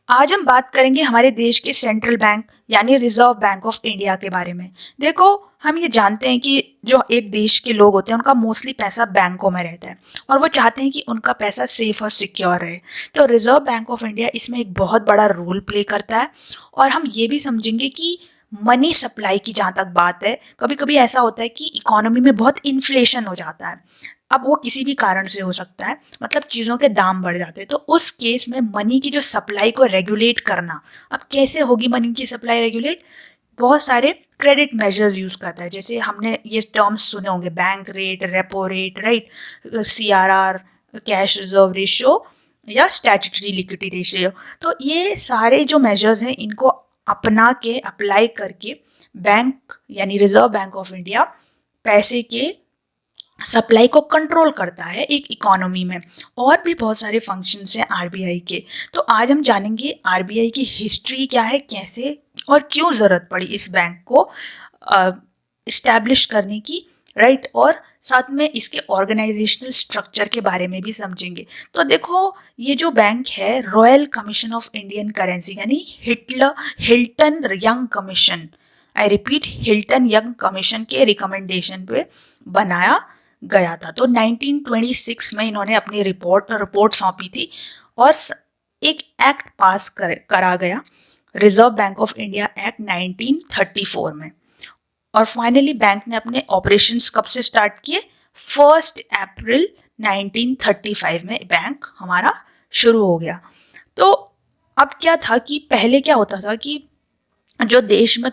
आज हम बात करेंगे हमारे देश के सेंट्रल बैंक यानी रिजर्व बैंक ऑफ इंडिया के बारे में। देखो, हम ये जानते हैं कि जो एक देश के लोग होते हैं उनका मोस्टली पैसा बैंकों में रहता है और वो चाहते हैं कि उनका पैसा सेफ और सिक्योर रहे। तो रिजर्व बैंक ऑफ इंडिया इसमें एक बहुत बड़ा रोल प्ले करता है। और हम ये भी समझेंगे कि मनी सप्लाई की जहाँ तक बात है, कभी कभी ऐसा होता है कि इकोनॉमी में बहुत इन्फ्लेशन हो जाता है। अब वो किसी भी कारण से हो सकता है, मतलब चीज़ों के दाम बढ़ जाते हैं। तो उस केस में मनी की जो सप्लाई को रेगुलेट करना, अब कैसे होगी मनी की सप्लाई रेगुलेट? बहुत सारे क्रेडिट मेजर्स यूज करता है। जैसे हमने ये टर्म्स सुने होंगे, bank rate, repo rate, right, CRR, cash reserve ratio या स्टैट्यूटरी लिक्विडिटी रेशियो। तो ये सारे जो मेजर्स हैं इनको अपना के अप्लाई करके बैंक यानी रिजर्व बैंक ऑफ इंडिया पैसे के सप्लाई को कंट्रोल करता है एक इकोनॉमी में। और भी बहुत सारे फंक्शंस हैं आरबीआई के। तो आज हम जानेंगे आरबीआई की हिस्ट्री क्या है, कैसे और क्यों ज़रूरत पड़ी इस बैंक को इस्टेब्लिश करने की, राइट। और साथ में इसके ऑर्गेनाइजेशनल स्ट्रक्चर के बारे में भी समझेंगे। तो देखो, ये जो बैंक है royal commission of Indian currency यानी Hilton Young commission, I repeat, Hilton Young commission के रिकमेंडेशन पे बनाया गया था। तो 1926 में इन्होंने अपनी रिपोर्ट सौंपी थी और एक एक्ट पास करा गया, reserve bank of India act 1934 में। और फाइनली बैंक ने अपने ऑपरेशंस कब से स्टार्ट किए? 1 अप्रैल 1935 में बैंक हमारा शुरू हो गया। तो अब क्या था कि पहले क्या होता था कि जो देश में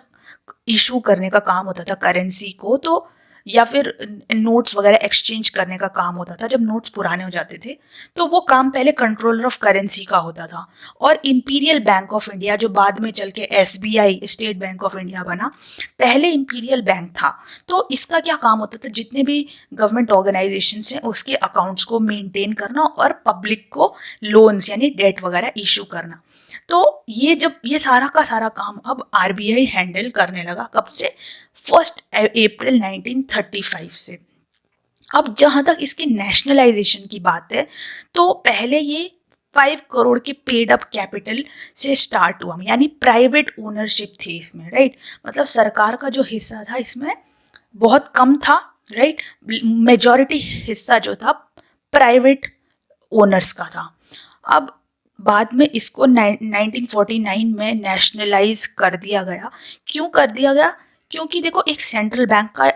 इशू करने का काम होता था करेंसी को, तो या फिर नोट्स वगैरह एक्सचेंज करने का काम होता था, जब नोट्स पुराने हो जाते थे तो वो काम पहले कंट्रोलर ऑफ करेंसी का होता था। और इंपीरियल बैंक ऑफ इंडिया जो बाद में चल के SBI state bank of India बना, पहले इंपीरियल बैंक था। तो इसका क्या काम होता था? जितने भी गवर्नमेंट ऑर्गेनाइजेशंस हैं उसके अकाउंट्स को मेंटेन करना और पब्लिक को लोन्स यानी डेट वगैरह इशू करना। तो ये जब ये सारा का सारा काम अब आरबीआई हैंडल करने लगा, कब से? 1 अप्रैल 1935 से। अब जहां तक इसकी नेशनलाइजेशन की बात है, तो पहले ये 5 करोड़ के पेड अप कैपिटल से स्टार्ट हुआ, यानी प्राइवेट ओनरशिप थी इसमें, राइट। मतलब सरकार का जो हिस्सा था इसमें बहुत कम था, राइट। मेजॉरिटी हिस्सा जो था प्राइवेट ओनर्स का था। अब बाद में इसको 1949 में नेशनलाइज कर दिया गया। क्यों कर दिया गया? क्योंकि देखो, एक सेंट्रल बैंक का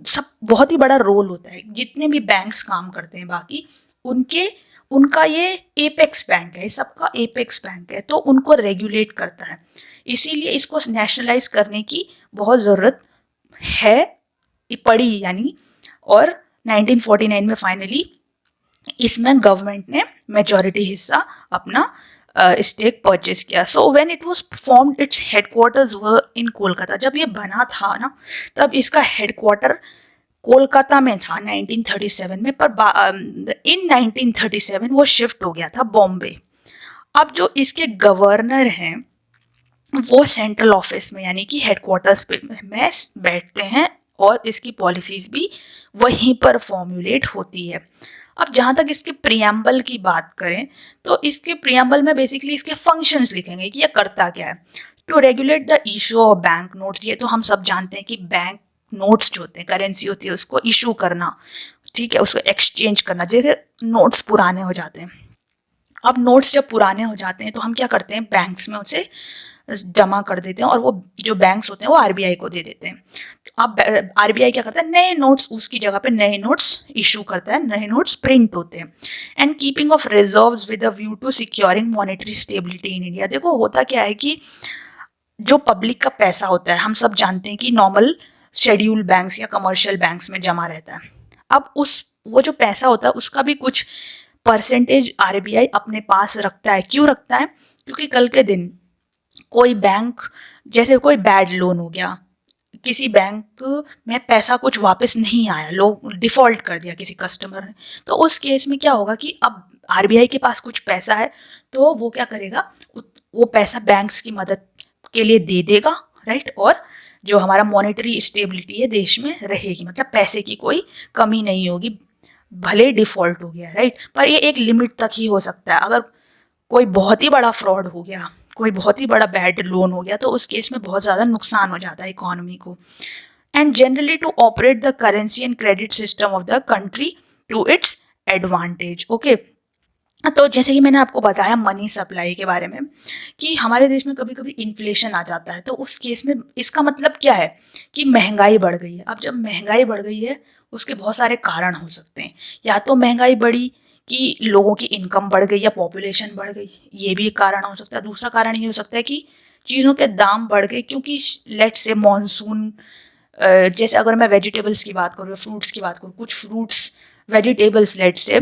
सब बहुत ही बड़ा रोल होता है। जितने भी बैंक्स काम करते हैं बाकी, उनके उनका ये एपेक्स बैंक है, सबका एपेक्स बैंक है, तो उनको रेगुलेट करता है। इसीलिए इसको नेशनलाइज करने की बहुत ज़रूरत है पड़ी यानी। और 1949 में फाइनली इसमें गवर्नमेंट ने मेजॉरिटी हिस्सा अपना स्टेक परचेज किया। So when it was formed its headquarters were in Kolkata. जब ये बना था ना, तब इसका हेडक्वार्टर कोलकाता में था 1937 में, पर इन 1937 वो शिफ्ट हो गया था बॉम्बे। अब जो इसके गवर्नर हैं वो सेंट्रल ऑफिस में यानी कि हेडक्वार्टर्स पे में बैठते हैं और इसकी पॉलिसीज भी वहीं पर फॉर्मुलेट होती है। अब जहाँ तक इसके प्रियम्बल की बात करें, तो इसके प्रियम्बल में बेसिकली इसके फंक्शंस लिखेंगे कि ये करता क्या है। To regulate the issue of bank notes, ये तो हम सब जानते हैं कि बैंक नोट्स जो होते हैं, करेंसी होती है, उसको इशू करना, ठीक है, उसको एक्सचेंज करना। जैसे नोट्स पुराने हो जाते हैं, अब नोट्स जब पुराने हो जाते हैं तो हम क्या करते हैं, बैंक्स में उसे जमा कर देते हैं और वो जो बैंक्स होते हैं वो आरबीआई को दे देते हैं। अब आरबीआई क्या करता है, नए नोट्स उसकी जगह पे नए नोट्स इशू करता है, नए नोट्स प्रिंट होते हैं। And keeping of reserves with a view to securing monetary stability in India. देखो, होता क्या है कि जो पब्लिक का पैसा होता है, हम सब जानते हैं कि नॉर्मल शेड्यूल बैंक्स या कमर्शियल बैंक्स में जमा रहता है। अब वो जो पैसा होता है उसका भी कुछ परसेंटेज आरबीआई अपने पास रखता है। क्यों रखता है? क्योंकि कल के दिन कोई बैंक, जैसे कोई बैड लोन हो गया, किसी बैंक में पैसा कुछ वापस नहीं आया, लोग डिफॉल्ट कर दिया किसी कस्टमर ने, तो उस केस में क्या होगा कि अब आरबीआई के पास कुछ पैसा है, तो वो क्या करेगा, वो पैसा बैंक्स की मदद के लिए दे देगा, राइट। और जो हमारा मॉनेटरी स्टेबिलिटी है देश में रहेगी, मतलब पैसे की कोई कमी नहीं होगी, भले डिफॉल्ट हो गया, राइट। पर ये एक लिमिट तक ही हो सकता है। अगर कोई बहुत ही बड़ा फ्रॉड हो गया, कोई बहुत ही बड़ा बैड लोन हो गया, तो उस केस में बहुत ज़्यादा नुकसान हो जाता है इकोनॉमी को। And generally to operate the currency and credit system of the country to its advantage. Okay, तो जैसे कि मैंने आपको बताया मनी सप्लाई के बारे में कि हमारे देश में कभी कभी इन्फ्लेशन आ जाता है, तो उस केस में इसका मतलब क्या है कि महंगाई बढ़ गई है। अब जब महंगाई बढ़ गई है उसके बहुत सारे कारण हो सकते हैं। या तो महंगाई बढ़ी कि लोगों की इनकम बढ़ गई या पॉपुलेशन बढ़ गई, ये भी एक कारण हो सकता है। दूसरा कारण ये हो सकता है कि चीज़ों के दाम बढ़ गए क्योंकि लेट से मॉनसून, जैसे अगर मैं वेजिटेबल्स की बात करूँ, फ्रूट्स की बात करूँ, कुछ फ्रूट्स वेजिटेबल्स लेट से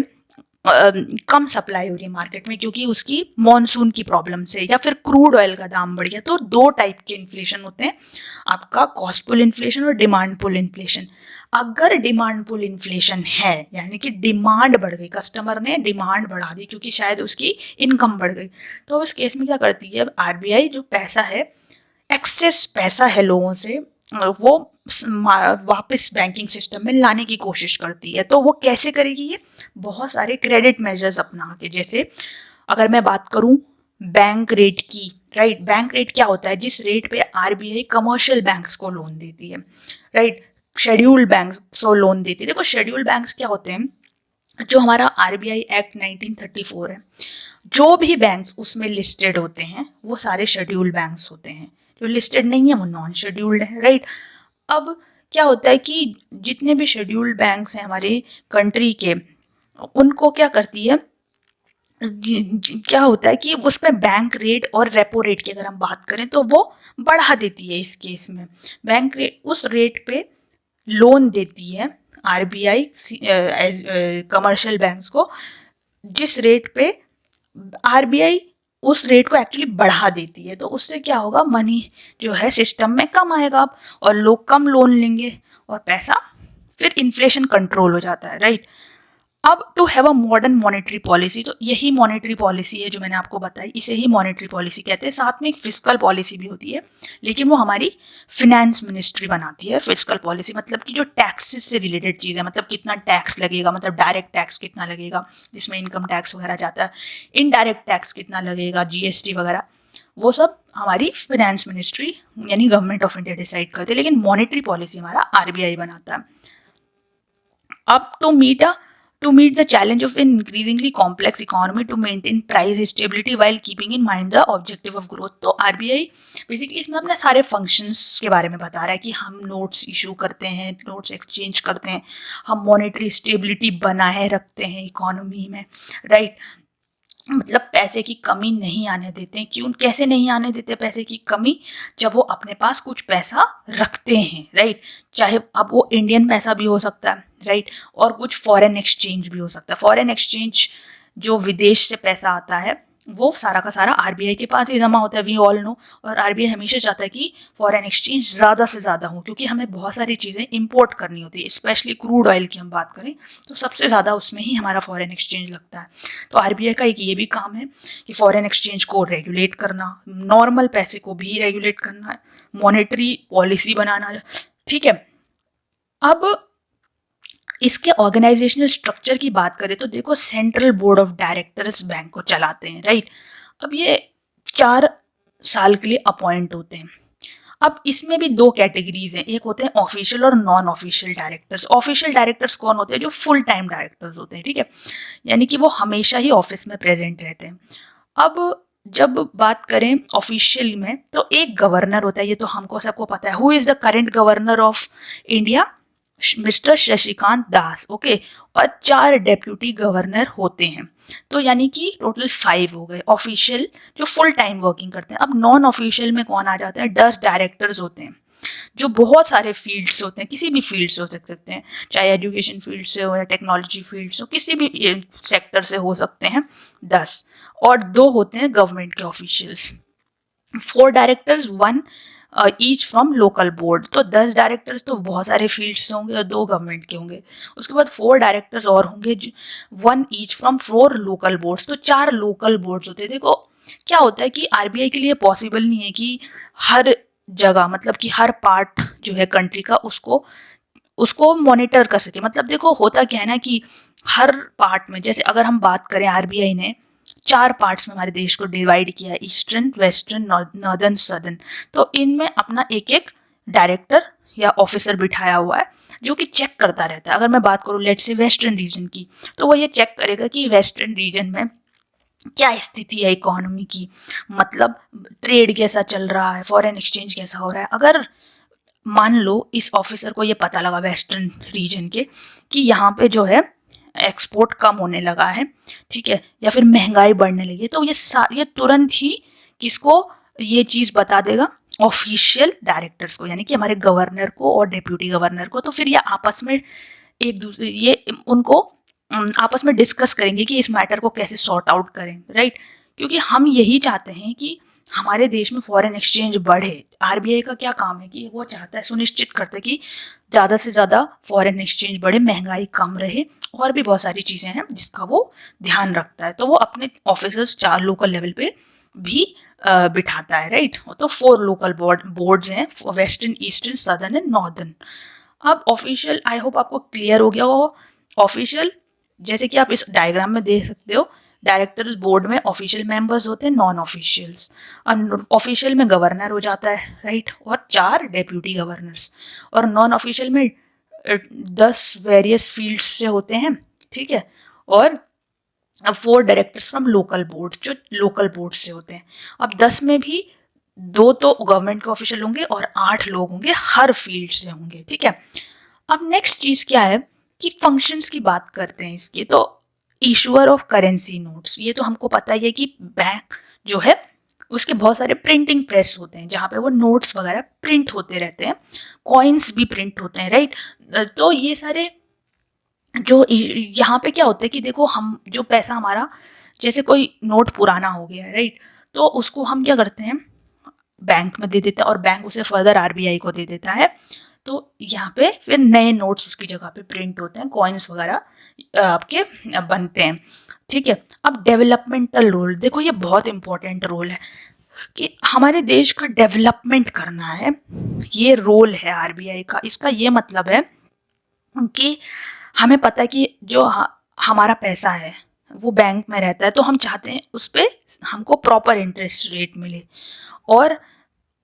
कम सप्लाई हो रही है मार्केट में क्योंकि उसकी मॉनसून की प्रॉब्लम से, या फिर क्रूड ऑयल का दाम बढ़ गया। तो दो टाइप के इन्फ्लेशन होते हैं, आपका कॉस्ट पुल इन्फ्लेशन और डिमांड पुल इन्फ्लेशन। अगर डिमांड पुल इन्फ्लेशन है यानी कि डिमांड बढ़ गई, कस्टमर ने डिमांड बढ़ा दी क्योंकि शायद उसकी इनकम बढ़ गई, तो उस केस में क्या करती है आरबीआई, जो पैसा है, एक्सेस पैसा है लोगों से, वो वापस बैंकिंग सिस्टम में लाने की कोशिश करती है। तो वो कैसे करेगी ये? बहुत सारे क्रेडिट मेजर्स अपना के। जैसे अगर मैं बात करूं बैंक रेट की, राइट, बैंक रेट क्या होता है? जिस रेट पे आरबीआई कमर्शियल बैंक्स को लोन देती है, राइट, शेड्यूल्ड बैंक्स को लोन देती है। देखो शेड्यूल्ड बैंक्स क्या होते हैं? जो हमारा आरबीआई एक्ट 1934 है, जो भी बैंक्स उसमें लिस्टेड होते हैं वो सारे शेड्यूल्ड बैंक्स होते हैं। जो लिस्टेड नहीं है वो नॉन शेड्यूल्ड है, राइट। अब क्या होता है कि जितने भी शेड्यूल्ड बैंक्स हैं हमारे कंट्री के, उनको क्या करती है, क्या होता है कि उसमें बैंक रेट और रेपो रेट की अगर हम बात करें तो वो बढ़ा देती है। इस केस में बैंक रेट, उस रेट पे लोन देती है आरबीआई कमर्शियल बैंक्स को, जिस रेट पे आरबीआई उस रेट को एक्चुअली बढ़ा देती है। तो उससे क्या होगा, मनी जो है सिस्टम में कम आएगा और लोग कम लोन लेंगे और पैसा, फिर इन्फ्लेशन कंट्रोल हो जाता है, राइट। अब to have a modern monetary policy, तो यही मॉनेटरी पॉलिसी है जो मैंने आपको बताई, इसे ही मॉनेटरी पॉलिसी कहते हैं। साथ में एक फिस्कल पॉलिसी भी होती है, लेकिन वो हमारी फिनेंस मिनिस्ट्री बनाती है। फिस्कल पॉलिसी मतलब कि जो टैक्सेस से रिलेटेड चीज़ है, मतलब कितना टैक्स लगेगा, मतलब डायरेक्ट टैक्स कितना लगेगा जिसमें इनकम टैक्स वगैरह जाता है, इनडायरेक्ट टैक्स कितना लगेगा, जीएसटी वगैरह, वो सब हमारी फिनेंस मिनिस्ट्री यानी गवर्नमेंट ऑफ इंडिया डिसाइड करते हैं। लेकिन मॉनेटरी पॉलिसी हमारा आरबीआई बनाता है। अब to meet the challenge of an increasingly complex economy to maintain price stability while keeping in mind the objective of growth, तो आरबीआई बेसिकली इसमें अपने सारे फंक्शंस के बारे में बता रहा है कि हम नोट्स इशू करते हैं, नोट्स एक्सचेंज करते हैं, हम मॉनेटरी स्टेबिलिटी बनाए रखते हैं इकोनॉमी में, राइट। मतलब पैसे की कमी नहीं आने देते हैं। क्यों, कैसे नहीं आने देते पैसे की कमी? जब वो अपने पास कुछ पैसा रखते हैं, राइट, चाहे अब वो इंडियन पैसा भी हो सकता है, राइट, और कुछ फॉरेन एक्सचेंज भी हो सकता है। फॉरेन एक्सचेंज जो विदेश से पैसा आता है वो सारा का सारा आरबीआई के पास ही जमा होता है, वी ऑल नो। और आरबीआई हमेशा चाहता है कि फॉरेन एक्सचेंज ज़्यादा से ज़्यादा हो, क्योंकि हमें बहुत सारी चीज़ें इंपोर्ट करनी होती है, स्पेशली क्रूड ऑयल की हम बात करें तो सबसे ज़्यादा उसमें ही हमारा फॉरेन एक्सचेंज लगता है। तो आरबीआई का एक ये भी काम है कि फॉरेन एक्सचेंज को रेगुलेट करना, नॉर्मल पैसे को भी रेगुलेट करना, मॉनेटरी पॉलिसी बनाना, ठीक है। अब इसके ऑर्गेनाइजेशनल स्ट्रक्चर की बात करें तो देखो central board of directors bank को चलाते हैं, राइट। अब ये 4 साल के लिए अपॉइंट होते हैं। अब इसमें भी 2 कैटेगरीज हैं, एक होते हैं ऑफिशियल और non official directors. Official directors कौन होते हैं? जो फुल टाइम डायरेक्टर्स होते हैं, ठीक है, यानी कि वो हमेशा ही ऑफिस में प्रेजेंट रहते हैं। अब जब बात करें ऑफिशियल में तो एक गवर्नर होता है, ये तो हमको सबको पता है। Who is the current governor of India? Mister Shashikant Das, okay. और 4 डेप्यूटी गवर्नर होते हैं, तो यानी कि टोटल 5 हो गए ऑफिशियल जो फुल टाइम वर्किंग करते हैं। अब नॉन ऑफिशियल में कौन आ जाता है? 10 डायरेक्टर्स होते हैं जो बहुत सारे फील्ड्स होते हैं, किसी भी फील्ड से हो सकते हैं, चाहे एजुकेशन फील्ड से हो या टेक्नोलॉजी फील्ड से हो, किसी भी सेक्टर से हो सकते हैं 10। और 2 होते हैं गवर्नमेंट के officials. 4 directors, 1 each from local board. तो 10 डायरेक्टर्स तो बहुत सारे फील्ड्स से होंगे और 2 गवर्नमेंट के होंगे। उसके बाद 4 डायरेक्टर्स और होंगे, 1 ईच फ्रॉम 4 लोकल बोर्ड्स, तो 4 लोकल बोर्ड्स होते हैं। देखो क्या होता है कि आरबीआई के लिए पॉसिबल नहीं है कि हर जगह, मतलब कि हर पार्ट जो है कंट्री का उसको मॉनिटर कर सके। मतलब देखो होता क्या है ना कि हर पार्ट में, जैसे अगर हम बात करें आरबीआई ने 4 पार्ट्स में हमारे देश को डिवाइड किया है, ईस्टर्न, वेस्टर्न, नॉर्दर्न, सदर्न। तो इनमें अपना एक एक डायरेक्टर या ऑफिसर बिठाया हुआ है जो कि चेक करता रहता है। अगर मैं बात करूँ लेट्स से वेस्टर्न रीजन की, तो वो ये चेक करेगा कि वेस्टर्न रीजन में क्या स्थिति है इकोनॉमी की, मतलब ट्रेड कैसा चल रहा है, फॉरेन एक्सचेंज कैसा हो रहा है। अगर मान लो इस ऑफिसर को ये पता लगा वेस्टर्न रीजन के कि यहाँ पे जो है एक्सपोर्ट कम होने लगा है, ठीक है, या फिर महंगाई बढ़ने लगी है, तो ये तुरंत ही किसको ये चीज़ बता देगा, ऑफिशियल डायरेक्टर्स को, यानी कि हमारे गवर्नर को और डेप्यूटी गवर्नर को। तो फिर ये आपस में एक दूसरे ये उनको आपस में डिस्कस करेंगे कि इस मैटर को कैसे सॉर्ट आउट करें, राइट। क्योंकि हम यही चाहते हैं कि हमारे देश में फॉरेन एक्सचेंज बढ़े। आरबीआई का क्या काम है कि वो चाहता है, सुनिश्चित करता है कि ज़्यादा से ज़्यादा फॉरेन एक्सचेंज बढ़े, महंगाई कम रहे, और भी बहुत सारी चीज़ें हैं जिसका वो ध्यान रखता है। तो वो अपने ऑफिसर्स 4 लोकल लेवल पे भी बिठाता है, राइट। तो 4 लोकल बोर्ड्स हैं, western, eastern, southern and northern. अब ऑफिशियल, आई होप आपको क्लियर हो गया हो। ऑफिशियल, जैसे कि आप इस डायग्राम में देख सकते हो, डायरेक्टर्स बोर्ड में ऑफिशियल मेंबर्स होते हैं, नॉन ऑफिशियल्स। और ऑफिशियल में गवर्नर हो जाता है, राइट, और 4 डेप्यूटी गवर्नर्स। और नॉन ऑफिशियल में 10 वेरियस फील्ड्स से होते हैं, ठीक है, और 4 डायरेक्टर्स फ्रॉम लोकल बोर्ड, जो लोकल बोर्ड से होते हैं। अब 10 में भी 2 तो गवर्नमेंट के ऑफिशियल होंगे और 8 लोग होंगे हर फील्ड से होंगे, ठीक है। अब नेक्स्ट चीज क्या है कि फंक्शंस की बात करते हैं इसके। तो इशूअर ऑफ करेंसी नोट्स, ये तो हमको पता ही है कि बैंक जो है उसके बहुत सारे प्रिंटिंग प्रेस होते हैं जहाँ पे वो नोट्स वगैरह प्रिंट होते रहते हैं, कॉइन्स भी प्रिंट होते हैं, राइट। तो ये सारे जो यहाँ पे क्या होता है कि देखो, हम जो पैसा हमारा, जैसे कोई नोट पुराना हो गया, राइट, तो उसको हम क्या करते हैं, बैंक में दे देते हैं और बैंक उसे फर्दर आरबीआई को दे देता है। तो यहाँ पे फिर नए नोट्स उसकी जगह पे प्रिंट होते हैं, कॉइन्स वगैरह आपके बनते हैं, ठीक है। अब डेवलपमेंटल रोल, देखो ये बहुत इंपॉर्टेंट रोल है कि हमारे देश का डेवलपमेंट करना है, ये रोल है आरबीआई का। इसका ये मतलब है कि हमें पता है कि जो हमारा पैसा है वो बैंक में रहता है, तो हम चाहते हैं उस पर हमको प्रॉपर इंटरेस्ट रेट मिले, और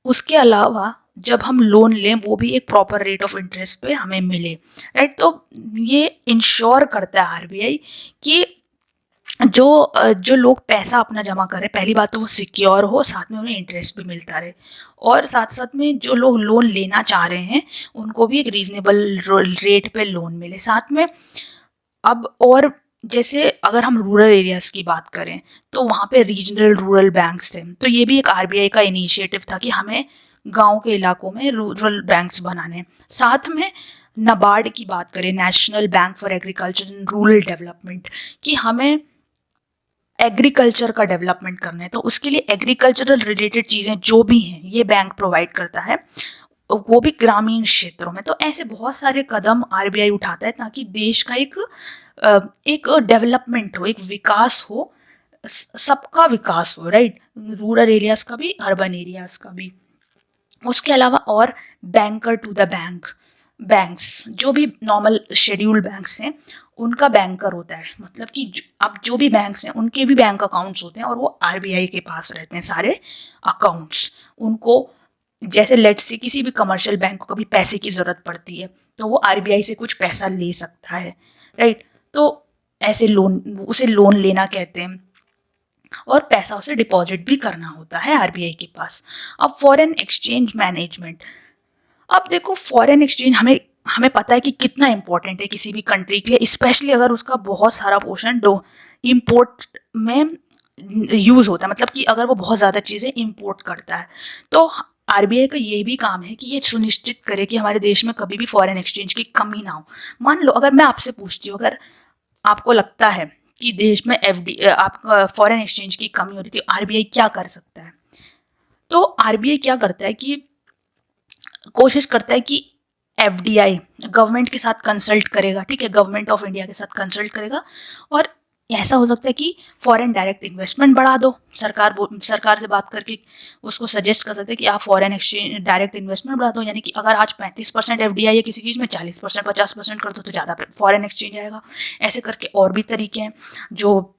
उसके अलावा जब हम लोन लें वो भी एक प्रॉपर रेट ऑफ इंटरेस्ट पे हमें मिले, राइट। तो ये इंश्योर करता है आरबीआई कि जो लोग पैसा अपना जमा करें, पहली बात तो वो सिक्योर हो, साथ में उन्हें इंटरेस्ट भी मिलता रहे, और साथ साथ में जो लोग लोन लेना चाह रहे हैं उनको भी एक रीजनेबल रेट पे लोन मिले साथ में। अब और जैसे अगर हम रूरल एरियाज़ की बात करें तो वहाँ पे रीजनल रूरल बैंक्स थे, तो ये भी एक आरबीआई का इनिशिएटिव था कि हमें गांव के इलाकों में रूरल बैंक्स बनाने। साथ में नाबार्ड की बात करें, national bank for agriculture and rural development, कि हमें एग्रीकल्चर का डेवलपमेंट करना है, तो उसके लिए एग्रीकल्चरल रिलेटेड चीज़ें जो भी हैं ये बैंक प्रोवाइड करता है, वो भी ग्रामीण क्षेत्रों में। तो ऐसे बहुत सारे कदम आरबीआई उठाता है ताकि देश का एक डेवलपमेंट हो, एक विकास हो, सबका विकास हो, राइट, रूरल एरियाज का भी, अर्बन एरियाज का भी। उसके अलावा और banker to the bank, banks जो भी नॉर्मल शेड्यूल्ड बैंक्स हैं उनका बैंकर होता है, मतलब कि अब जो भी बैंक्स हैं उनके भी बैंक अकाउंट्स होते हैं और वो आरबीआई के पास रहते हैं सारे अकाउंट्स। उनको जैसे लेट से किसी भी कमर्शियल बैंक को कभी पैसे की ज़रूरत पड़ती है तो वो आरबीआई से कुछ पैसा ले सकता है, राइट। तो ऐसे लोन, उसे लोन लेना कहते हैं, और पैसा उसे डिपॉजिट भी करना होता है आरबीआई के पास। अब फॉरेन एक्सचेंज मैनेजमेंट, अब देखो फॉरेन एक्सचेंज हमें हमें पता है कि कितना इंपॉर्टेंट है किसी भी कंट्री के लिए, स्पेशली अगर उसका बहुत सारा पोर्शन इम्पोर्ट में यूज़ होता है, मतलब कि अगर वो बहुत ज़्यादा चीज़ें इम्पोर्ट करता है। तो आरबीआई का ये भी काम है कि ये सुनिश्चित करे कि हमारे देश में कभी भी फॉरेन एक्सचेंज की कमी ना हो। मान लो अगर मैं आपसे पूछती हूँ, अगर आपको लगता है कि देश में आप फॉरेन एक्सचेंज की कमी हो रही थी, आरबीआई क्या कर सकता है, तो आरबीआई क्या करता है कि कोशिश करता है कि एफडीआई गवर्नमेंट के साथ कंसल्ट करेगा, ठीक है, गवर्नमेंट ऑफ इंडिया के साथ कंसल्ट करेगा, और ऐसा हो सकता है कि फॉरेन डायरेक्ट इन्वेस्टमेंट बढ़ा दो। सरकार से बात करके उसको सजेस्ट कर सकते हैं कि आप फॉरेन एक्सचेंज डायरेक्ट इन्वेस्टमेंट बढ़ा दो, यानी कि अगर आज 35% एफडीआई है किसी चीज़ में, 40% 50% कर दो तो ज़्यादा फॉरेन एक्सचेंज आएगा। ऐसे करके और भी तरीके हैं जो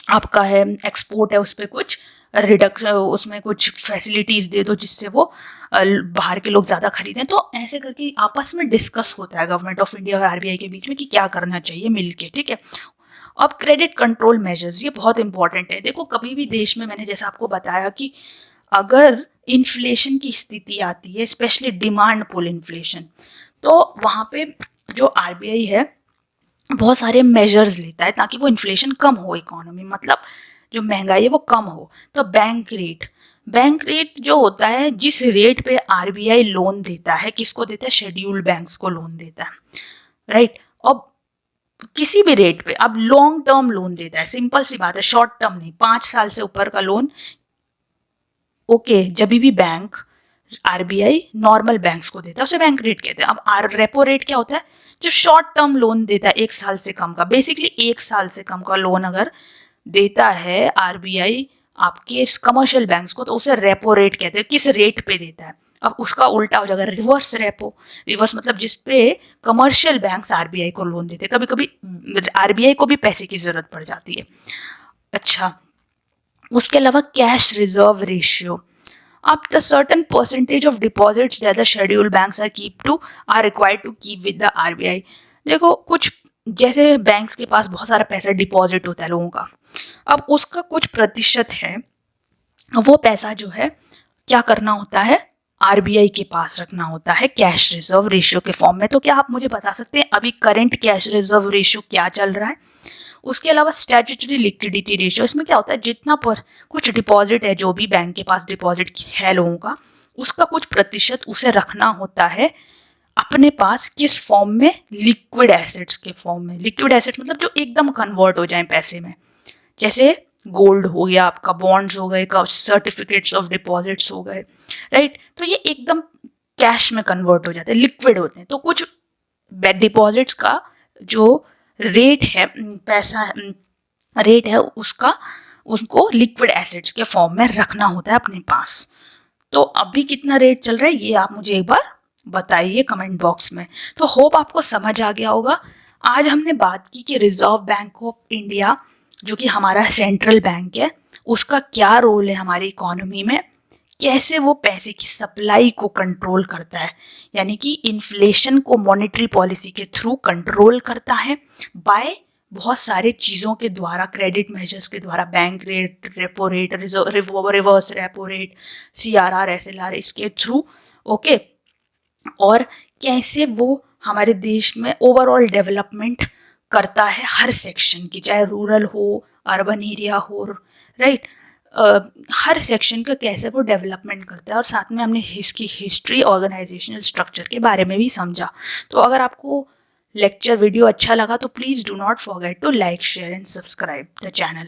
आपका है एक्सपोर्ट है उस पर कुछ रिडक्स, उसमें कुछ फैसिलिटीज़ दे दो जिससे वो बाहर के लोग ज़्यादा खरीदें। तो ऐसे करके आपस में डिस्कस होता है गवर्नमेंट ऑफ इंडिया और आरबीआई के बीच में कि क्या करना चाहिए मिलके, ठीक है। अब क्रेडिट कंट्रोल मेजर्स, ये बहुत इंपॉर्टेंट है। देखो कभी भी देश में, मैंने जैसा आपको बताया कि अगर इन्फ्लेशन की स्थिति आती है, स्पेशली डिमांड पुल इन्फ्लेशन, तो वहाँ पे जो आरबीआई है बहुत सारे मेजर्स लेता है ताकि वो इन्फ्लेशन कम हो इकोनॉमी, मतलब जो महंगाई है वो कम हो। तो बैंक रेट जो होता है, जिस रेट पे आरबीआई लोन देता है, किसको देता है, शेड्यूल्ड बैंक्स को लोन देता है, राइट। अब किसी भी रेट पे अब लॉन्ग टर्म लोन देता है, सिंपल सी बात है, शॉर्ट टर्म नहीं, 5 साल से ऊपर का लोन, ओके। जब भी बैंक, आरबीआई नॉर्मल बैंक्स को देता है उसे बैंक रेट कहते हैं। अब रेपो रेट क्या होता है, जो शॉर्ट टर्म लोन देता है 1 साल से कम का, बेसिकली 1 साल से कम का लोन अगर देता है आरबीआई आपके कमर्शियल बैंक्स को, तो उसे रेपो रेट कहते हैं, किस रेट पे देता है। अब उसका उल्टा हो जाएगा रिवर्स रेपो, रिवर्स मतलब जिस पे कमर्शियल बैंक्स आरबीआई को लोन देते हैं। कभी कभी आरबीआई को भी पैसे की जरूरत पड़ जाती है। अच्छा, उसके अलावा cash reserve ratio, up the certain percentage of deposits that the scheduled banks are required to keep with the RBI। देखो कुछ जैसे बैंक्स के पास बहुत सारा पैसा डिपॉजिट होता है लोगों का, अब उसका कुछ प्रतिशत है, वो पैसा जो है क्या करना होता है, आरबीआई के पास रखना होता है कैश रिजर्व रेशियो के फॉर्म में। तो क्या आप मुझे बता सकते हैं अभी करंट कैश रिजर्व रेशियो क्या चल रहा है। उसके अलावा स्टैट्यूटरी लिक्विडिटी रेशियो, इसमें क्या होता है, जितना पर कुछ डिपॉजिट है, जो भी बैंक के पास डिपॉजिट है लोगों का, उसका कुछ प्रतिशत उसे रखना होता है अपने पास, किस फॉर्म में, लिक्विड एसेट्स के फॉर्म में। लिक्विड एसेट्स मतलब जो एकदम कन्वर्ट हो जाए पैसे में, जैसे गोल्ड हो गया आपका, बॉन्ड्स हो गए, सर्टिफिकेट्स ऑफ डिपॉजिट्स हो गए, राइट। तो ये एकदम कैश में कन्वर्ट हो जाते हैं, लिक्विड होते हैं। तो कुछ डिपॉजिट्स का जो रेट है, पैसा रेट है उसका, उसको लिक्विड एसेट्स के फॉर्म में रखना होता है अपने पास। तो अभी कितना रेट चल रहा है ये आप मुझे एक बार बताइए कमेंट बॉक्स में। तो होप आपको समझ आ गया होगा। आज हमने बात की कि रिजर्व बैंक ऑफ इंडिया जो कि हमारा सेंट्रल बैंक है, उसका क्या रोल है हमारी इकोनॉमी में, कैसे वो पैसे की सप्लाई को कंट्रोल करता है, यानी कि इन्फ्लेशन को मॉनेटरी पॉलिसी के थ्रू कंट्रोल करता है बाय बहुत सारे चीज़ों के द्वारा, क्रेडिट मेजर्स के द्वारा, bank rate, repo rate, reverse repo rate, CRR, SLR, इसके थ्रू, ओके। और कैसे वो हमारे देश में ओवरऑल डेवलपमेंट करता है हर सेक्शन की, चाहे रूरल हो, अर्बन एरिया हो, राइट। हर सेक्शन का कैसे वो डेवलपमेंट करता है। और साथ में हमने इसकी हिस्ट्री, ऑर्गेनाइजेशनल स्ट्रक्चर के बारे में भी समझा। तो अगर आपको लेक्चर वीडियो अच्छा लगा तो please do not forget to like, share and subscribe the channel.